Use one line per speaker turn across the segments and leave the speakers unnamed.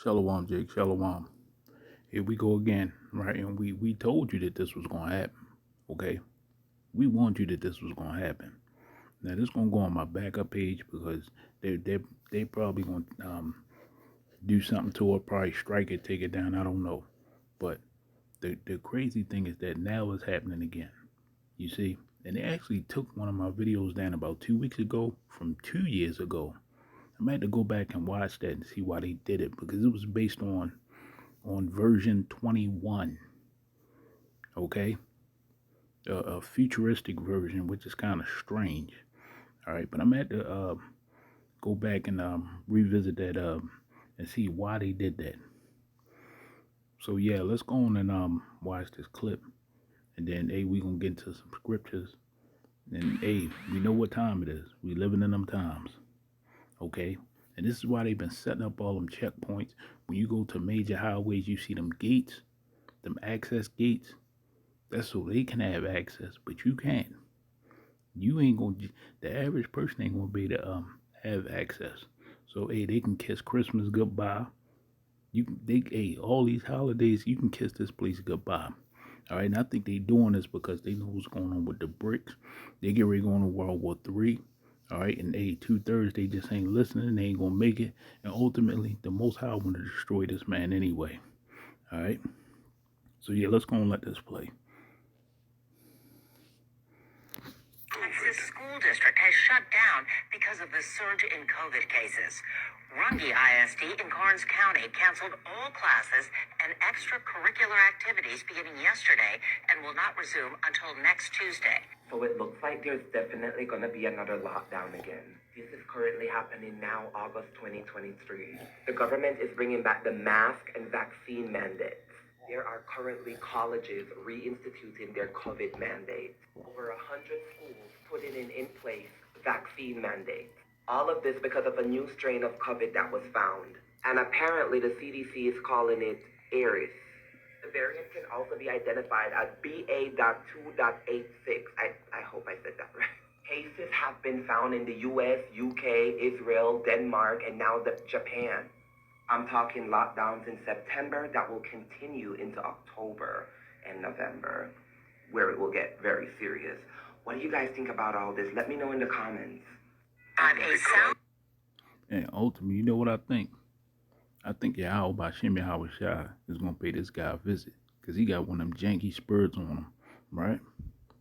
Shalom, Jake. Shalom. Here we go again, right? And we told you that this was gonna happen. Okay, we warned you that this was gonna happen. Now this gonna go on my backup page because they probably gonna do something to it, probably strike it, take it down. I don't know, but the crazy thing is that now it's happening again. You see, and they actually took one of my videos down about 2 weeks ago from 2 years ago. I might have to go back and watch that and see why they did it because it was based on version 21, okay? A futuristic version, which is kind of strange. All right, but I'm at to go back and revisit that and see why they did that. So yeah, let's go on and watch this clip, and then hey, we gonna get into some scriptures. And hey, we know what time it is. We living in them times, okay? And this is why they've been setting up all them checkpoints. When you go to major highways, you see them gates, them access gates. That's so they can have access, but you can't. You ain't gonna. The average person ain't gonna be able to have access. So hey, they can kiss Christmas goodbye. Hey, all these holidays you can kiss this place goodbye. All right, and I think they doing this because they know what's going on with the BRICS. They get ready going to World War III. All right, and hey, 2/3 they just ain't listening. They ain't gonna make it, and ultimately the Most High want to destroy this man anyway. All right, so yeah, let's go and let this play.
Texas school district has shut down because of the surge in COVID cases. Runge ISD in Karnes County canceled all classes and extracurricular activities beginning yesterday and will not resume until next Tuesday.
So it looks like there's definitely going to be another lockdown again. This is currently happening now, August 2023. The government is bringing back the mask and vaccine mandates. There are currently colleges reinstituting their COVID mandates. Over 100 schools putting in place vaccine mandates. All of this because of a new strain of COVID that was found. And apparently the CDC is calling it Aries. The variant can also be identified as BA.2.86. I hope I said that right. Cases have been found in the US, UK, Israel, Denmark, and now Japan. I'm talking lockdowns in September that will continue into October and November, where it will get very serious. What do you guys think about all this? Let me know in the comments.
And ultimately, you know what I think? I think Yahweh Bashem Yahweh Shai is gonna pay this guy a visit because he got one of them janky spurs on him, right?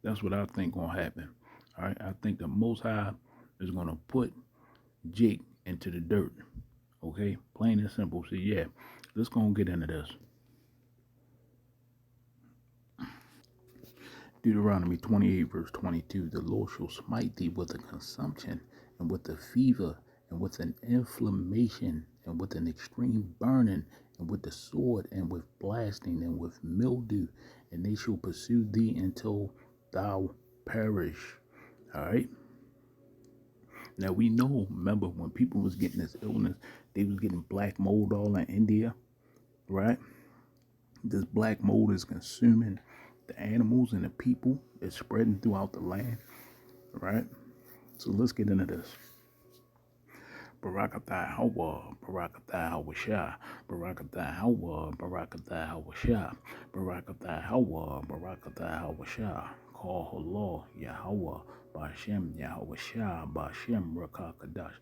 That's what I think gonna happen. All right, I think the Most High is gonna put Jake into the dirt. Okay, plain and simple. So yeah, let's go and get into this. Deuteronomy 28 verse 22, the Lord shall smite thee with a consumption and with a fever and with an inflammation and with an extreme burning and with the sword and with blasting and with mildew, and they shall pursue thee until thou perish. All right. Now we know, remember when people was getting this illness, they was getting black mold all in India, right? This black mold is consuming the animals and the people. It's spreading throughout the land, right? So let's get into this. Barakathai Hawa, Barakathai Hawashah, Barakathai Hawa, Barakathai Hawashah, Barakathai Hawa, Barakathai Hawashah, Call Allah, Yahweh, Bashem, Yahweh Bashem, Rakakadash.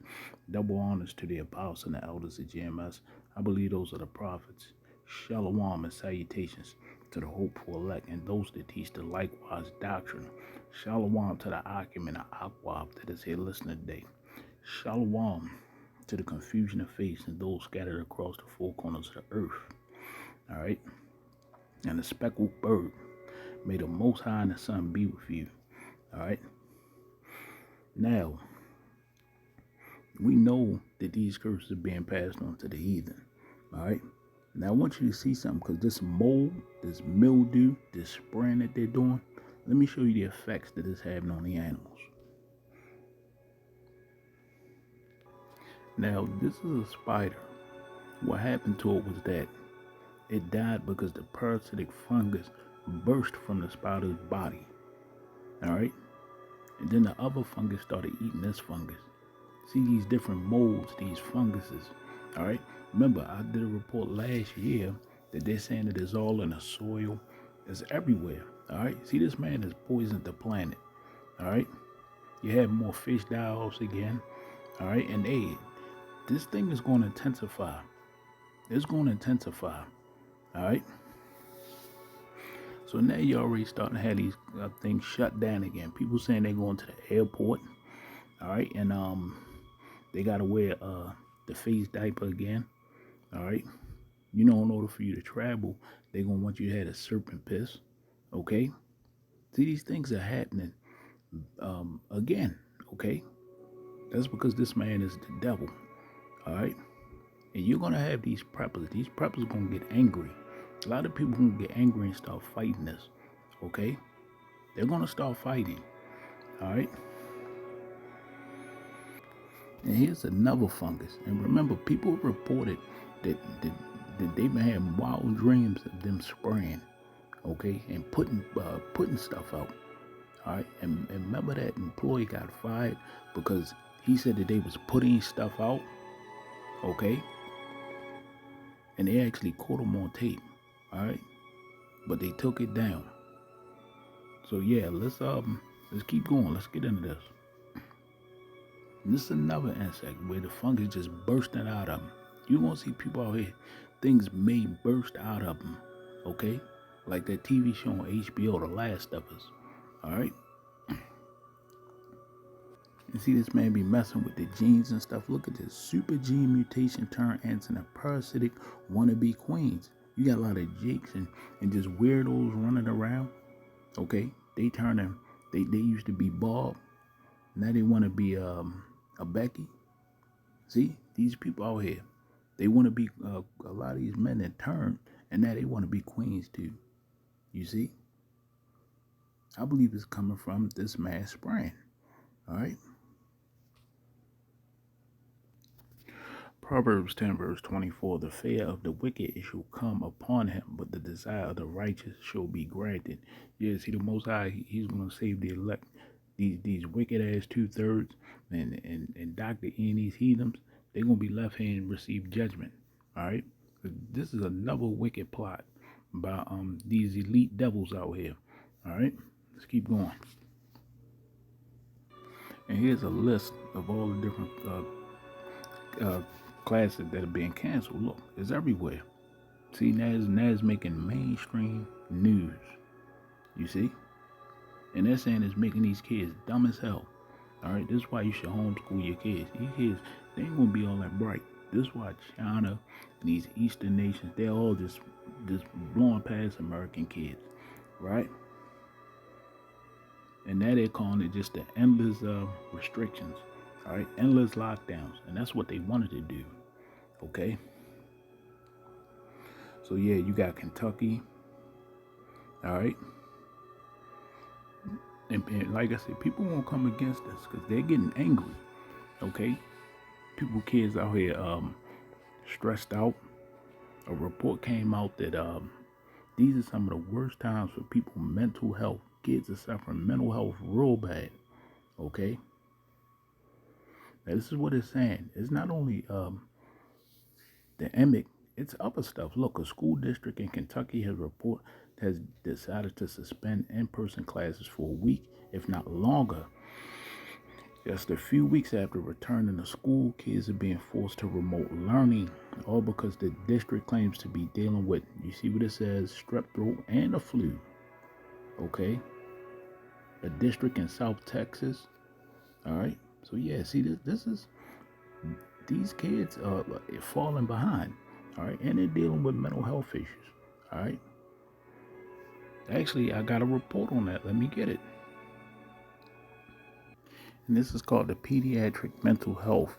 Double honors to the apostles and the elders of GMS. I believe those are the prophets. Shalom and salutations to the hopeful elect and those that teach the likewise doctrine. Shalom to the Akim and the Akwab that is here listening today. Shalom to the confusion of faith and those scattered across the four corners of the earth. All right. And the speckled bird. May the Most High and the Son be with you. All right. Now, we know that these curses are being passed on to the heathen. All right. Now, I want you to see something because this mold, this mildew, this spraying that they're doing, let me show you the effects that it's having on the animals. Now, this is a spider. What happened to it was that it died because the parasitic fungus burst from the spider's body. All right. And then the other fungus started eating this fungus. See these different molds, these funguses. All right. Remember, I did a report last year that they're saying that it's all in the soil, it's everywhere. All right. See, this man has poisoned the planet. All right. You have more fish die offs again. All right. And this thing is going to intensify. It's going to intensify. All right. So now you're already starting to have these things shut down again. People saying they're going to the airport. All right. And they got to wear the face diaper again. All right. In order for you to travel, they're going to want you to have a serpent piss. Okay. See, these things are happening again. Okay. That's because this man is the devil. All right. And you're going to have these preppers. These preppers are going to get angry. A lot of people are going to get angry and start fighting this. Okay. They're going to start fighting. All right. And here's another fungus. And remember, people reported that they've been having wild dreams of them spraying, okay, and putting stuff out. All right. And remember that employee got fired because he said that they was putting stuff out, okay, and they actually caught him on tape. All right. But they took it down. So yeah, let's keep going. Let's get into this. And this is another insect where the fungus just bursting out of them. You're going to see people out here, things may burst out of them, okay? Like that TV show on HBO, The Last of Us, all right? You see this man be messing with the genes and stuff. Look at this, super gene mutation turned into a parasitic wannabe queens. You got a lot of jakes and just weirdos running around, okay? They used to be Bob, now they want to be a Becky. See, these people out here, they want to be a lot of these men that turn, and now they want to be queens too. You see? I believe it's coming from this man spraying. All right? Proverbs 10 verse 24, the fear of the wicked shall come upon him, but the desire of the righteous shall be granted. Yeah, see, the Most High, he's going to save the elect. These wicked ass 2/3 and Dr. Ian, these heathens, they're going to be left here and receive judgment. All right? This is another wicked plot by these elite devils out here. All right? Let's keep going. And here's a list of all the different classes that are being canceled. Look, it's everywhere. See, now it's making mainstream news. You see? And they're saying it's making these kids dumb as hell. All right, this is why you should homeschool your kids. These kids, they ain't gonna be all that bright. This is why China and these Eastern nations, they're all just blowing past American kids, right? And now they're calling it just the endless restrictions, all right, endless lockdowns, and that's what they wanted to do, okay? So yeah, you got Kentucky, all right? And like I said, people won't come against this because they're getting angry, okay? Kids out here stressed out. A report came out that these are some of the worst times for people's mental health. Kids are suffering mental health real bad, okay? Now this is what it's saying. It's not only the emic, it's other stuff. Look, a school district in Kentucky has decided to suspend in-person classes for a week, if not longer. Just a few weeks after returning to school, kids are being forced to remote learning, all because the district claims to be dealing with, you see what it says, strep throat and the flu. Okay? A district in South Texas. All right? So yeah, see, these kids are falling behind. All right? And they're dealing with mental health issues. All right? Actually, I got a report on that. Let me get it. And this is called the Pediatric Mental Health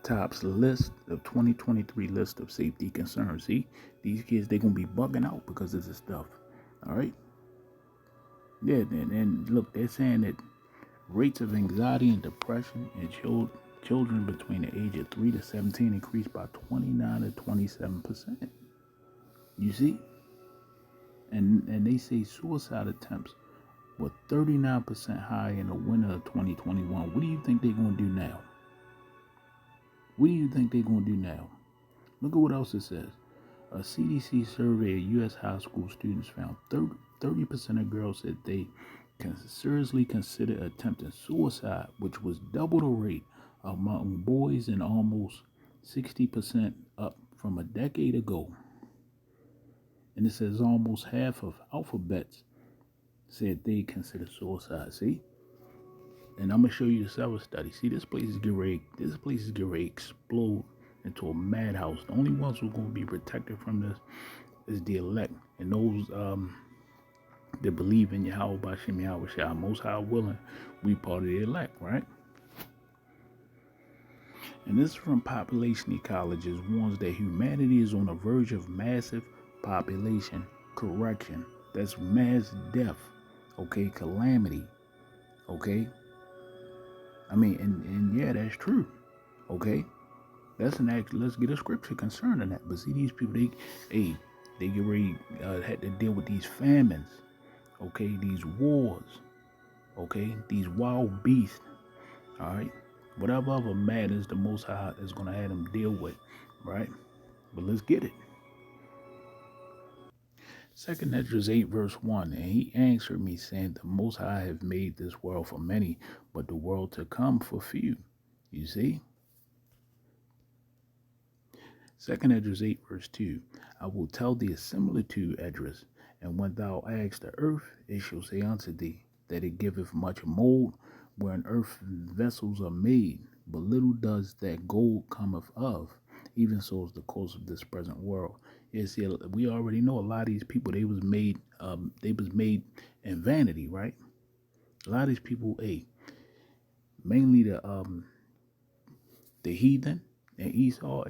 Tops List of 2023 List of Safety Concerns. See, these kids, they're going to be bugging out because of this stuff. All right? Yeah, and look, they're saying that rates of anxiety and depression in children between the age of 3 to 17 increased by 29 to 27%. You see? And they say suicide attempts were 39% higher in the winter of 2021. What do you think they're going to do now? What do you think they're going to do now? Look at what else it says. A CDC survey of U.S. high school students found 30% of girls said they seriously considered attempting suicide, which was double the rate among boys and almost 60% up from a decade ago. And it says almost half of alphabets said they consider suicide. See? And I'm gonna show you the several studies. See, this place is getting ready to explode into a madhouse. The only ones who are gonna be protected from this is the elect and those that believe in Yahweh Bashim Yahweh Shah, most high willing, we part of the elect, right? And this is from Population Ecologists warns that humanity is on the verge of massive population correction. That's mass death, okay, calamity, okay. I mean, and yeah, that's true, okay. That's an act. Let's get a scripture concerning that. But see, these people, they get ready, had to deal with these famines, okay, these wars, okay, these wild beasts, all right, whatever other matters the Most High is gonna have them deal with, right? But let's get it. 2 Esdras 8 verse 1, and he answered me, saying, the Most High have made this world for many, but the world to come for few. You see? 2 Esdras 8 verse 2, I will tell thee a similitude, Esdras, and when thou ask the earth, it shall say unto thee, that it giveth much mold, wherein earth vessels are made, but little does that gold cometh of. Even so is the course of this present world. Yeah, see, we already know a lot of these people, they was made in vanity, right? A lot of these people, mainly the heathen and Esau,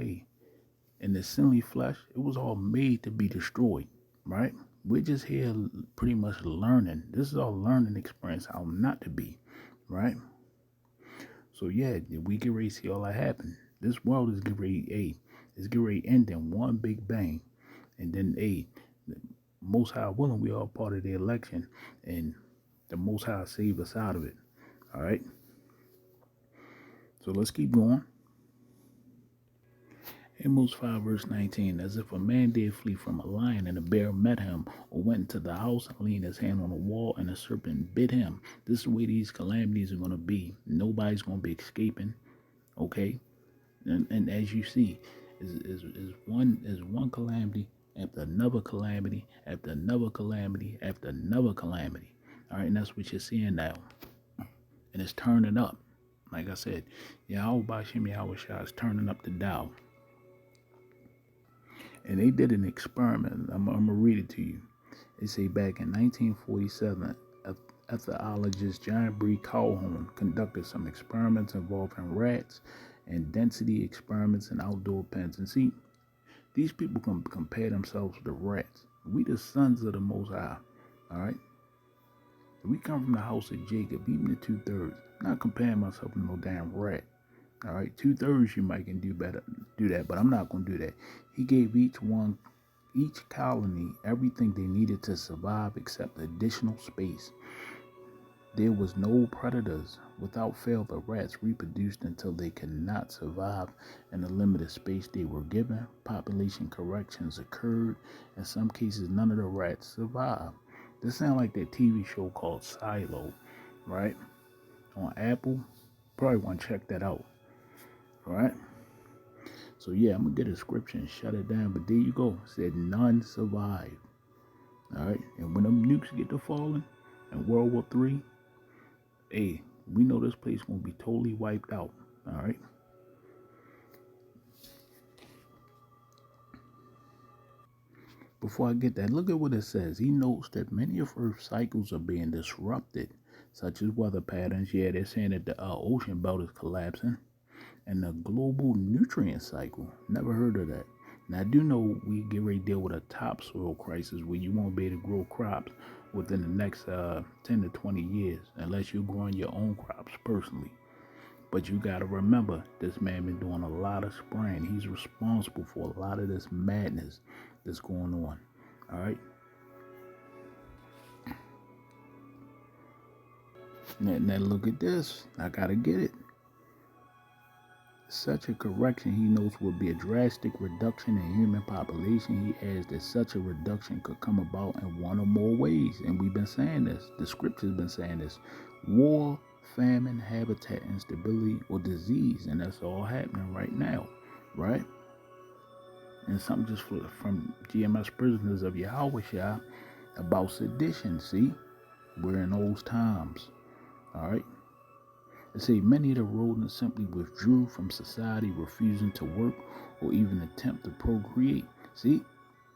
and the sinly flesh, it was all made to be destroyed, right? We're just here pretty much learning. This is our learning experience, how not to be, right? So yeah, we get ready to see all that happen. This world is getting ready, it's getting ready to end in one big bang. And then, Most High willing, we are part of the election, and the Most High save us out of it. All right. So let's keep going. Amos 5 verse 19, as if a man did flee from a lion and a bear met him, or went into the house and leaned his hand on a wall and a serpent bit him. This is the way these calamities are going to be. Nobody's going to be escaping. Okay. And as you see, is one calamity after another calamity after another calamity after another calamity. All right, and that's what you're seeing now, and it's turning up. Like I said, Yahweh Bashim Yahweh Shah is turning up the dial. And they did an experiment. I'm gonna read it to you. They say back in 1947, ethologist John B. Calhoun conducted some experiments involving rats and density experiments in outdoor pens. And see, these people can compare themselves to the rats. We the sons of the Most High, all right? We come from the house of Jacob, even the 2/3. I'm not comparing myself to no damn rat, all right? 2/3 you might can do that, but I'm not gonna do that. He gave each colony everything they needed to survive except additional space. There was no predators. Without fail, the rats reproduced until they could not survive in the limited space they were given. Population corrections occurred. In some cases, none of the rats survived. This sounds like that TV show called Silo, right? On Apple. Probably want to check that out, all right? So yeah, I'm going to get a scripture and shut it down. But there you go. It said none survived, all right? And when them nukes get to falling in World War III, we know this place gonna be totally wiped out. All right. Before I get that, look at what it says. He notes that many of Earth's cycles are being disrupted, such as weather patterns. Yeah, they're saying that the ocean belt is collapsing, and the global nutrient cycle. Never heard of that. Now I do know we get ready to deal with a topsoil crisis where you won't be able to grow crops within the next 10 to 20 years unless you're growing your own crops personally. But you got to remember, this man been doing a lot of spraying. He's responsible for a lot of this madness that's going on. All right. Now look at this. I got to get it. Such a correction, he notes, would be a drastic reduction in human population. He adds that such a reduction could come about in one or more ways. And we've been saying this. The scripture's been saying this. War, famine, habitat instability, or disease. And that's all happening right now, right? And something just from GMS Prisoners of Yahweh about sedition. See, we're in those times, all right? They say many of the rodents simply withdrew from society, refusing to work or even attempt to procreate. See,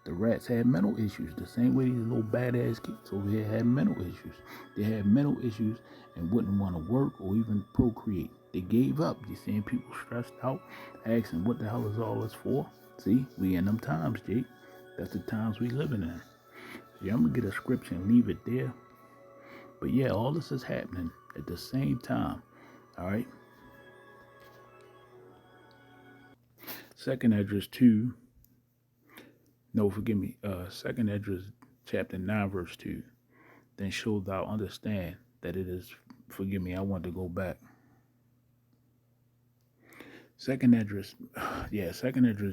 the rats had mental issues, the same way these little badass kids over here had mental issues. They had mental issues and wouldn't want to work or even procreate. They gave up. You seeing people stressed out, asking what the hell is all this for? See, we in them times, Jake. That's the times we living in. Yeah, I'm gonna get a scripture and leave it there. But yeah, all this is happening at the same time. All right. Second Esdras 2. No, forgive me. Second Esdras chapter 9, verse 2. Then shalt thou understand that it is, forgive me, I want to go back. Second Esdras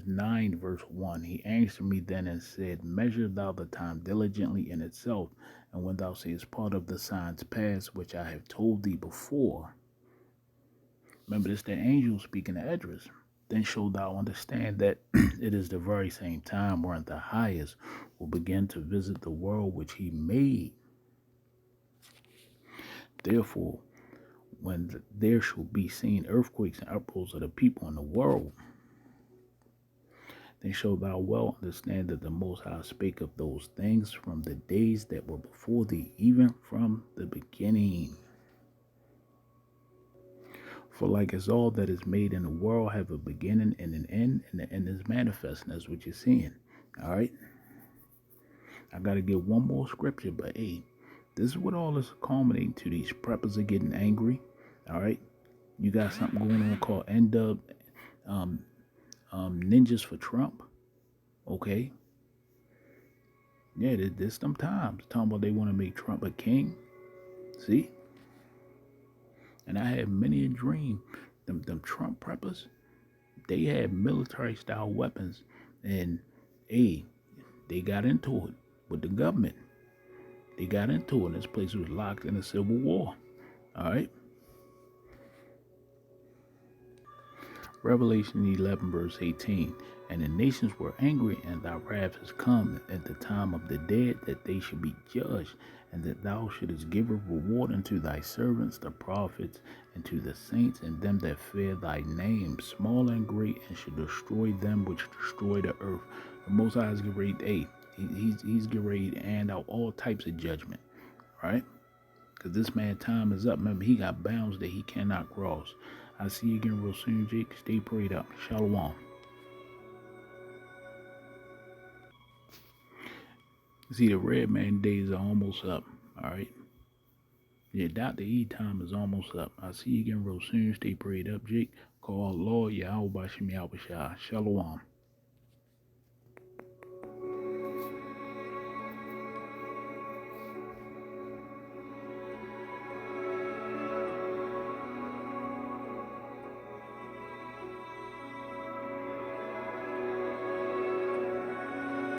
9, verse 1. He answered me then and said, measure thou the time diligently in itself, and when thou seest part of the signs past, which I have told thee before. Remember, this the angel speaking to Esdras. Then shalt thou understand that it is the very same time wherein the highest will begin to visit the world which he made. Therefore, when there shall be seen earthquakes and uproars of the people in the world, then shalt thou well understand that the Most High spake of those things from the days that were before thee, even from the beginning. For like as all that is made in the world have a beginning and an end, and the end is manifest, and that's what you're seeing. All right? I got to get one more scripture, but hey, this is what all is culminating to. These preppers are getting angry. All right? You got something going on called NW Ninjas for Trump. Okay? Yeah, there's some times talking about they want to make Trump a king. See? And I had many a dream. Them Trump preppers, they had military style weapons, and hey, they got into it with the government. They got into it. This place was locked in a civil war. All right. Revelation 11 verse 18. And the nations were angry, and thy wrath is come at the time of the dead, that they should be judged, and that thou shouldest give a reward unto thy servants, the prophets, and to the saints, and them that fear thy name, small and great, and should destroy them which destroy the earth. The Most High is getting ready, he's getting ready to hand out all types of judgment, right? Because this man's time is up. Remember, he got bounds that he cannot cross. I'll see you again real soon, Jake. Stay prayed up. Shalom. See, the red man days are almost up. All right. Yeah, Dr. E time is almost up. I'll see you again real soon. Stay prayed up, Jake. Call Lord Yahweh Bashem Yahweh Shah. Shalom.